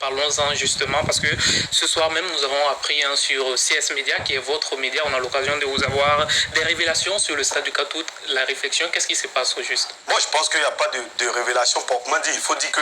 parlons-en justement parce que ce soir même nous avons appris sur CS Media, qui est votre média, on a l'occasion de vous avoir des révélations sur le stade du Katout, la réflexion. Qu'est-ce qui se passe au juste? Moi, je pense qu'il n'y a pas de révélation proprement dit. Il faut dire que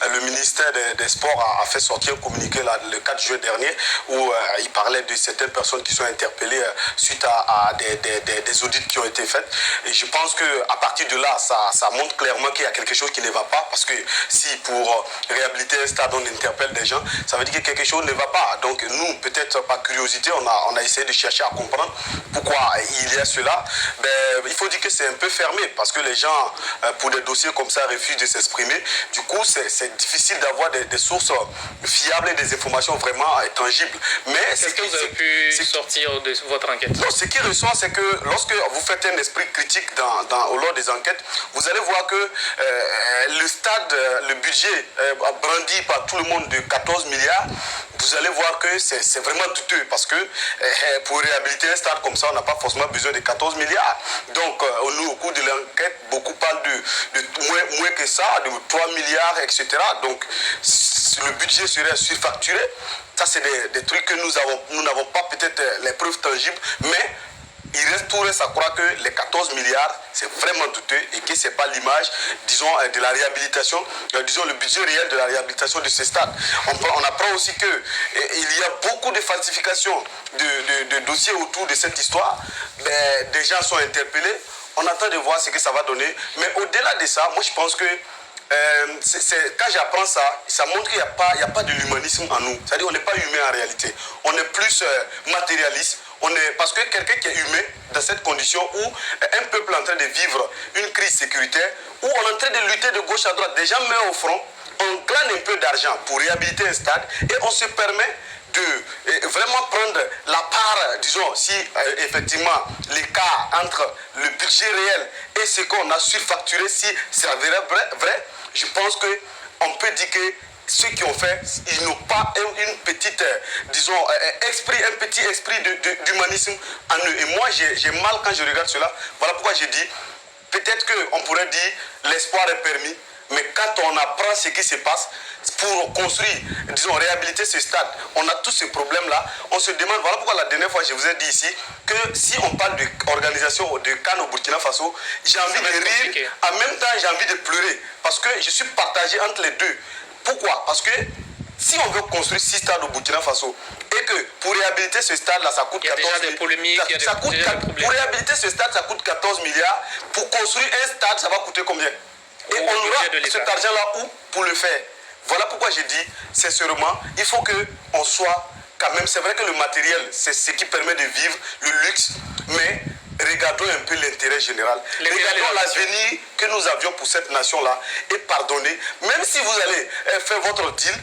le ministère des Sports a fait sortir un communiqué là, le 4 juillet dernier où il parlait de certaines personnes qui sont interpellées suite à des audits qui ont été faits. Et je pense qu'à partir de là, ça montre clairement qu'il y a quelque chose qui ne va pas. Parce que si pour réhabiliter un stade, on interpelle des gens, ça veut dire que quelque chose ne va pas. Donc nous, peut-être par curiosité, on a essayé de chercher à comprendre pourquoi il y a cela. Ben, il faut dire que c'est un peu fermé parce que les gens, pour des dossiers comme ça, refusent de s'exprimer. Du coup, c'est difficile d'avoir des sources fiables et des informations vraiment tangibles. Mais qu'est-ce que vous avez pu sortir de votre enquête? Non, ce qui ressort, c'est que lorsque vous faites un esprit critique au long des enquêtes, vous allez voir que le stade, le budget brandi par tout le monde de 14 milliards, vous allez voir que c'est vraiment douteux parce que pour réhabiliter un stade comme ça, on n'a pas forcément besoin de 14 milliards. Donc, nous, au cours de l'enquête, beaucoup parlent de moins que ça, de 3 milliards, etc. Donc, le budget serait surfacturé. Ça, c'est des trucs que nous n'avons pas peut-être les preuves tangibles, mais tout reste à croire que les 14 milliards, c'est vraiment douteux et que ce n'est pas l'image, disons, de la réhabilitation, disons, le budget réel de la réhabilitation de ce stade. On apprend aussi qu'il y a beaucoup de falsifications de dossiers autour de cette histoire. Des gens sont interpellés. On attend de voir ce que ça va donner. Mais au-delà de ça, moi, je pense que quand j'apprends ça, ça montre qu'il n'y a pas de l'humanisme en nous. C'est-à-dire qu'on n'est pas humain en réalité. On est plus matérialiste. Parce que quelqu'un qui est humain dans cette condition où un peuple est en train de vivre une crise sécuritaire, où on est en train de lutter de gauche à droite, des gens mettent au front, on glane un peu d'argent pour réhabiliter un stade et on se permet de vraiment prendre la part, disons, si effectivement l'écart entre le budget réel et ce qu'on a surfacturé, si c'est vrai, je pense qu'on peut dire que ceux qui ont fait, ils n'ont pas une petite, disons, un petit esprit d'humanisme en eux. Et moi, j'ai mal quand je regarde cela. Voilà pourquoi j'ai dit, peut-être qu'on pourrait dire, l'espoir est permis. Mais quand on apprend ce qui se passe, pour construire, disons, réhabiliter ce stade, on a tous ces problèmes-là. On se demande, voilà pourquoi la dernière fois, je vous ai dit ici, que si on parle d'organisation de CAN au Burkina Faso, j'ai envie de rire, en même temps, j'ai envie de pleurer. Parce que je suis partagé entre les deux. Pourquoi? Parce que si on veut construire 6 stades au Burkina Faso et que pour réhabiliter ce stade-là, ça coûte 14 milliards. Pour réhabiliter ce stade, ça coûte 14 milliards. Pour construire un stade, ça va coûter combien? Et on aura cet argent-là où pour le faire? Voilà pourquoi j'ai dit, sincèrement, il faut qu'on soit quand même... C'est vrai que le matériel, c'est ce qui permet de vivre, le luxe, mais... regardons un peu l'intérêt général. Regardons l'avenir que nous avions pour cette nation-là et pardonnez. Même si vous allez faire votre deal,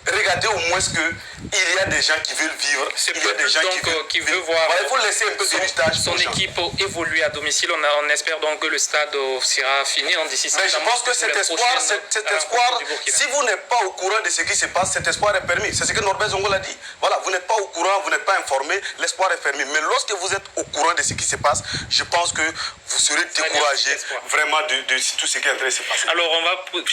regardez au moins qu'il y a des gens qui veulent vivre. Il y a des gens qui veulent voir. Il faut laisser un peu d'héritage. Son équipe évolue à domicile. On espère donc que le stade sera fini en d'ici. Je pense que cet espoir, si vous n'êtes pas au courant de ce qui se passe, cet espoir est permis. C'est ce que Norbert Zongo l'a dit. Voilà, vous n'êtes pas au courant, vous n'êtes pas informé, l'espoir est permis. Mais lorsque vous êtes au courant de ce qui se passe, je pense que vous serez découragé vraiment de tout ce qui est en train de se passer. Alors on va